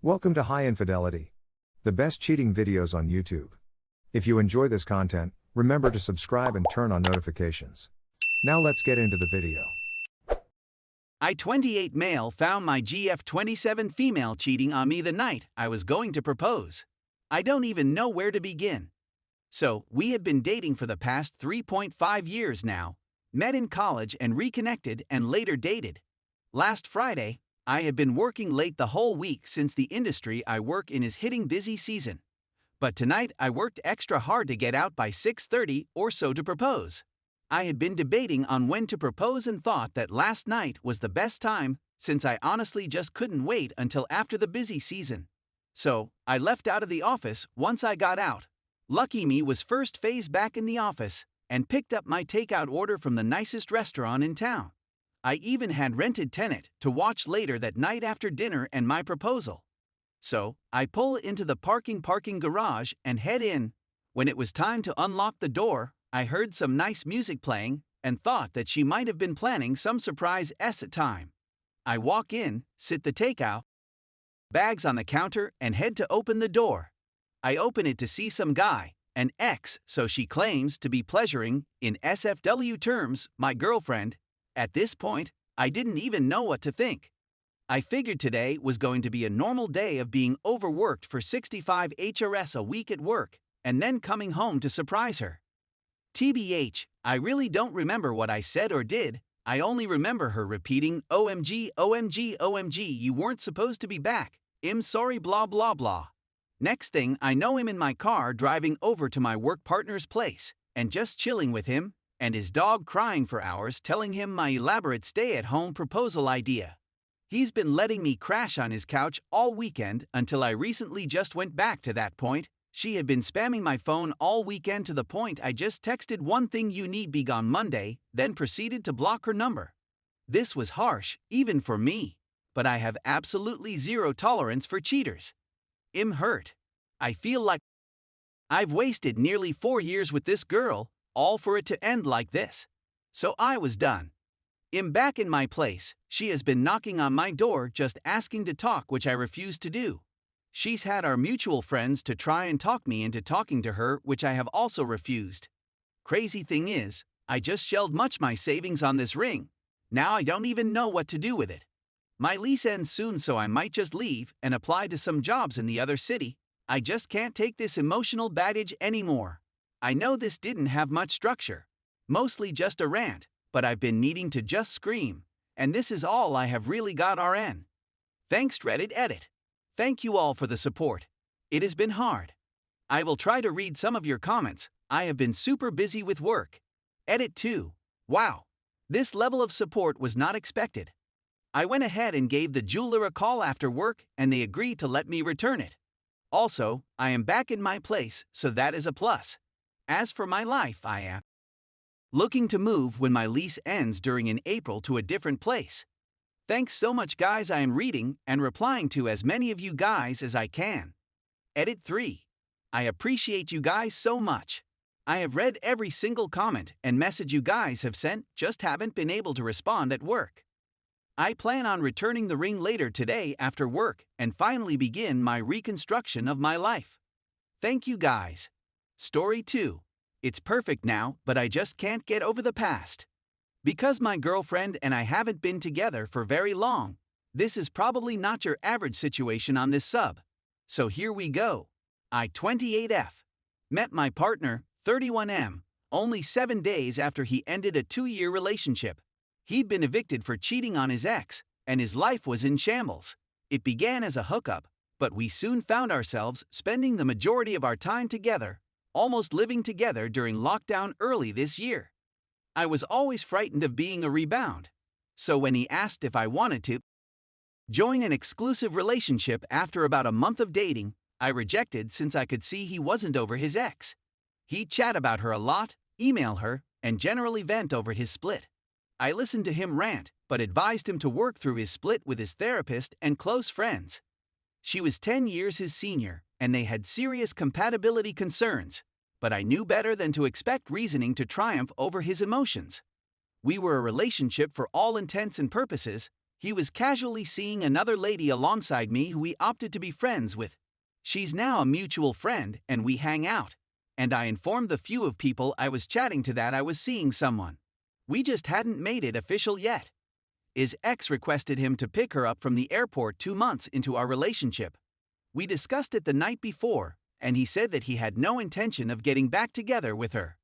Welcome to High Infidelity, the best cheating videos on YouTube. If you enjoy this content, remember to subscribe and turn on notifications. Now let's get into the video. I 28 male found my GF 27 female cheating on me the night I was going to propose. I don't even know where to begin. So, we had been dating for the past 3.5 years now, met in college and reconnected and later dated. Last Friday, I had been working late the whole week since the industry I work in is hitting busy season. But tonight I worked extra hard to get out by 6:30 or so to propose. I had been debating on when to propose and thought that last night was the best time since I honestly just couldn't wait until after the busy season. So, I left out of the office once I got out. Lucky me was first phase back in the office and picked up my takeout order from the nicest restaurant in town. I even had rented Tenet to watch later that night after dinner and my proposal. So, I pull into the parking garage and head in. When it was time to unlock the door, I heard some nice music playing and thought that she might have been planning some surprise time. I walk in, sit the takeout, bags on the counter and head to open the door. I open it to see some guy, an ex, so she claims to be pleasuring, in SFW terms, my girlfriend. At this point, I didn't even know what to think. I figured today was going to be a normal day of being overworked for 65 HRS a week at work, and then coming home to surprise her. TBH, I really don't remember what I said or did. I only remember her repeating, OMG, OMG, OMG, you weren't supposed to be back. I'm sorry, blah blah blah. Next thing I know, him in my car driving over to my work partner's place, and just chilling with him, and his dog crying for hours telling him my elaborate stay-at-home proposal idea. He's been letting me crash on his couch all weekend until I recently just went back to that point. She had been spamming my phone all weekend to the point I just texted one thing you need be gone Monday, then proceeded to block her number. This was harsh, even for me, but I have absolutely zero tolerance for cheaters. I'm hurt. I feel like I've wasted nearly 4 years with this girl, all for it to end like this. So I was done. I'm back in my place. She has been knocking on my door just asking to talk, which I refused to do. She's had our mutual friends to try and talk me into talking to her, which I have also refused. Crazy thing is, I just shelled much my savings on this ring. Now I don't even know what to do with it. My lease ends soon, so I might just leave and apply to some jobs in the other city. I just can't take this emotional baggage anymore. I know this didn't have much structure. Mostly just a rant, but I've been needing to just scream. And this is all I have really got, RN. Thanks, Reddit Edit. Thank you all for the support. It has been hard. I will try to read some of your comments. I have been super busy with work. Edit 2. Wow. This level of support was not expected. I went ahead and gave the jeweler a call after work and they agreed to let me return it. Also, I am back in my place, so that is a plus. As for my life, I am looking to move when my lease ends in April to a different place. Thanks so much, guys. I am reading and replying to as many of you guys as I can. Edit 3. I appreciate you guys so much. I have read every single comment and message you guys have sent, just haven't been able to respond at work. I plan on returning the ring later today after work and finally begin my reconstruction of my life. Thank you, guys. Story 2. It's perfect now, but I just can't get over the past. Because my girlfriend and I haven't been together for very long, this is probably not your average situation on this sub. So here we go. I 28F. Met my partner, 31M, only 7 days after he ended a 2-year relationship. He'd been evicted for cheating on his ex, and his life was in shambles. It began as a hookup, but we soon found ourselves spending the majority of our time together, almost living together during lockdown early this year. I was always frightened of being a rebound. So when he asked if I wanted to join an exclusive relationship after about a month of dating, I rejected since I could see he wasn't over his ex. He'd chat about her a lot, email her, and generally vent over his split. I listened to him rant, but advised him to work through his split with his therapist and close friends. She was 10 years his senior, and they had serious compatibility concerns, but I knew better than to expect reasoning to triumph over his emotions. We were a relationship for all intents and purposes, He was casually seeing another lady alongside me who he opted to be friends with. She's now a mutual friend and we hang out. And I informed the few of people I was chatting to that I was seeing someone. We just hadn't made it official yet. His ex requested him to pick her up from the airport 2 months into our relationship. We discussed it the night before, and he said that he had no intention of getting back together with her.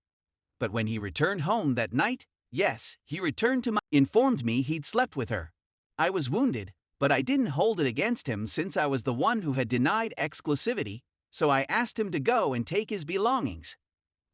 But when he returned home that night, yes, he returned to informed me he'd slept with her. I was wounded, but I didn't hold it against him since I was the one who had denied exclusivity, so I asked him to go and take his belongings.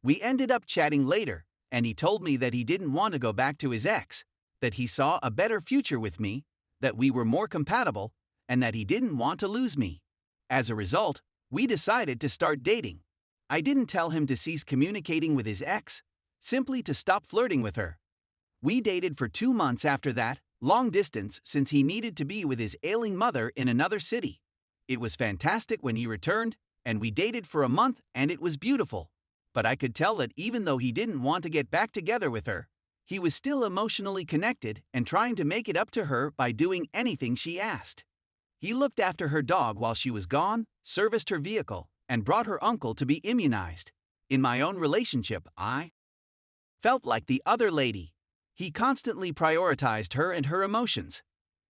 We ended up chatting later, and he told me that he didn't want to go back to his ex, that he saw a better future with me, that we were more compatible, and that he didn't want to lose me. As a result, we decided to start dating. I didn't tell him to cease communicating with his ex, simply to stop flirting with her. We dated for 2 months after that, long distance since he needed to be with his ailing mother in another city. It was fantastic when he returned, and we dated for a month and it was beautiful. But I could tell that even though he didn't want to get back together with her, he was still emotionally connected and trying to make it up to her by doing anything she asked. He looked after her dog while she was gone, serviced her vehicle, and brought her uncle to be immunized. In my own relationship, I felt like the other lady. He constantly prioritized her and her emotions.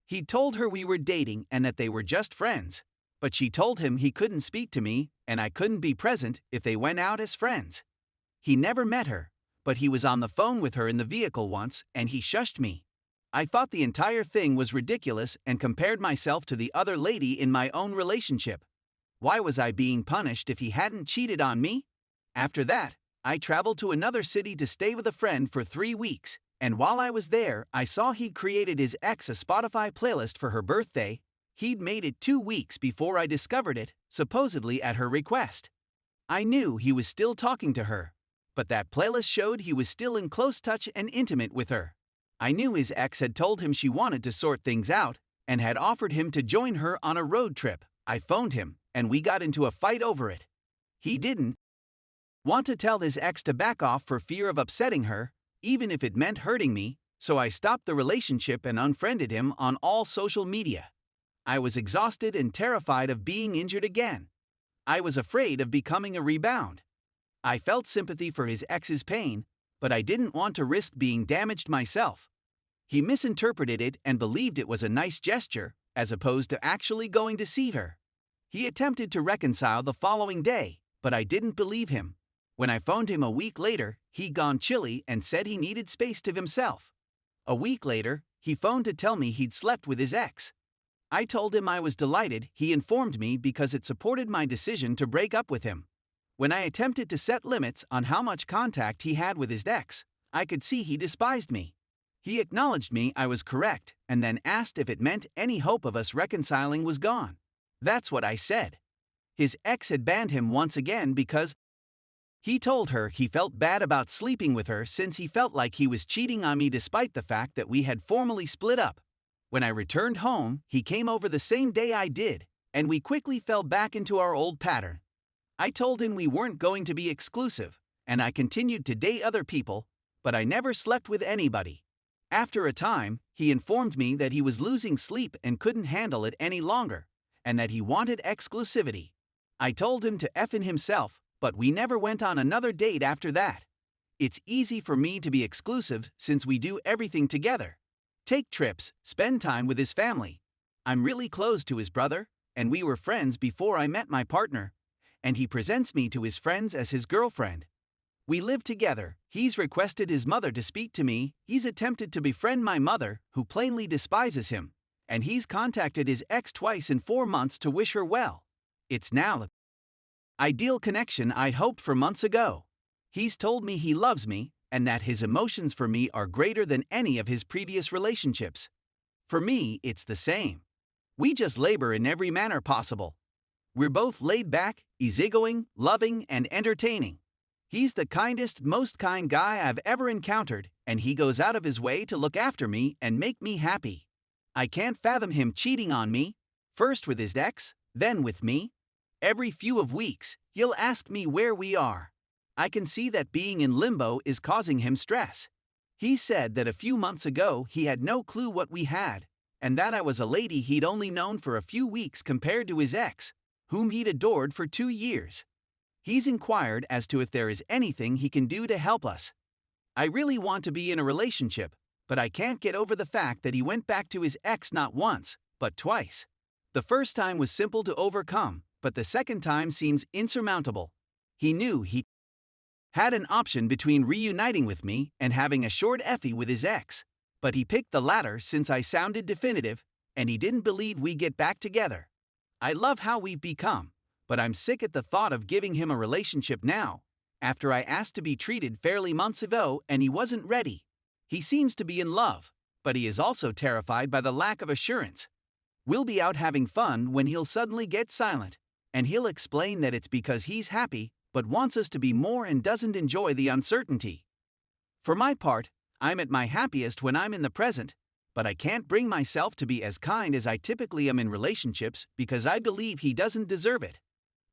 He told her we were dating and that they were just friends, but she told him he couldn't speak to me and I couldn't be present if they went out as friends. He never met her, but he was on the phone with her in the vehicle once and he shushed me. I thought the entire thing was ridiculous and compared myself to the other lady in my own relationship. Why was I being punished if he hadn't cheated on me? After that, I traveled to another city to stay with a friend for 3 weeks, and while I was there, I saw he'd created his ex a Spotify playlist for her birthday. He'd made it 2 weeks before I discovered it, supposedly at her request. I knew he was still talking to her, but that playlist showed he was still in close touch and intimate with her. I knew his ex had told him she wanted to sort things out and had offered him to join her on a road trip. I phoned him, and we got into a fight over it. He didn't want to tell his ex to back off for fear of upsetting her, even if it meant hurting me, so I stopped the relationship and unfriended him on all social media. I was exhausted and terrified of being injured again. I was afraid of becoming a rebound. I felt sympathy for his ex's pain, but I didn't want to risk being damaged myself. He misinterpreted it and believed it was a nice gesture, as opposed to actually going to see her. He attempted to reconcile the following day, but I didn't believe him. When I phoned him a week later, he'd gone chilly and said he needed space to himself. A week later, he phoned to tell me he'd slept with his ex. I told him I was delighted he informed me because it supported my decision to break up with him. When I attempted to set limits on how much contact he had with his ex, I could see he despised me. He acknowledged me I was correct and then asked if it meant any hope of us reconciling was gone. That's what I said. His ex had banned him once again because he told her he felt bad about sleeping with her since he felt like he was cheating on me despite the fact that we had formally split up. When I returned home, he came over the same day I did, and we quickly fell back into our old pattern. I told him we weren't going to be exclusive, and I continued to date other people, but I never slept with anybody. After a time, he informed me that he was losing sleep and couldn't handle it any longer, and that he wanted exclusivity. I told him to F in himself, but we never went on another date after that. It's easy for me to be exclusive since we do everything together. Take trips, spend time with his family. I'm really close to his brother, and we were friends before I met my partner, and he presents me to his friends as his girlfriend. We live together, he's requested his mother to speak to me, he's attempted to befriend my mother, who plainly despises him, and he's contacted his ex twice in 4 months to wish her well. It's now the ideal connection I'd hoped for months ago. He's told me he loves me, and that his emotions for me are greater than any of his previous relationships. For me, it's the same. We just labor in every manner possible. We're both laid back, easygoing, loving, and entertaining. He's the kindest, most kind guy I've ever encountered, and he goes out of his way to look after me and make me happy. I can't fathom him cheating on me, first with his ex, then with me. Every few weeks, he'll ask me where we are. I can see that being in limbo is causing him stress. He said that a few months ago he had no clue what we had, and that I was a lady he'd only known for a few weeks compared to his ex, whom he'd adored for 2 years. He's inquired as to if there is anything he can do to help us. I really want to be in a relationship, but I can't get over the fact that he went back to his ex not once, but twice. The first time was simple to overcome, but the second time seems insurmountable. He knew he had an option between reuniting with me and having a short effie with his ex, but he picked the latter since I sounded definitive, and he didn't believe we'd get back together. I love how we've become, but I'm sick at the thought of giving him a relationship now, after I asked to be treated fairly months ago and he wasn't ready. He seems to be in love, but he is also terrified by the lack of assurance. We'll be out having fun when he'll suddenly get silent, and he'll explain that it's because he's happy but wants us to be more and doesn't enjoy the uncertainty. For my part, I'm at my happiest when I'm in the present, but I can't bring myself to be as kind as I typically am in relationships because I believe he doesn't deserve it.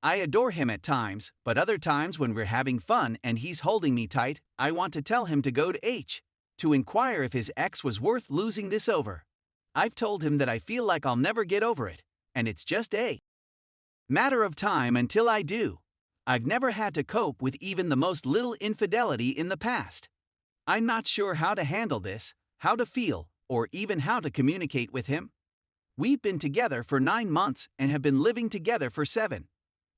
I adore him at times, but other times when we're having fun and he's holding me tight, I want to tell him to go to H, to inquire if his ex was worth losing this over. I've told him that I feel like I'll never get over it, and it's just a matter of time until I do. I've never had to cope with even the most little infidelity in the past. I'm not sure how to handle this, how to feel, or even how to communicate with him. We've been together for 9 months and have been living together for 7.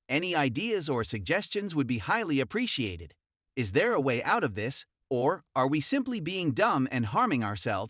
Any ideas or suggestions would be highly appreciated. Is there a way out of this, or are we simply being dumb and harming ourselves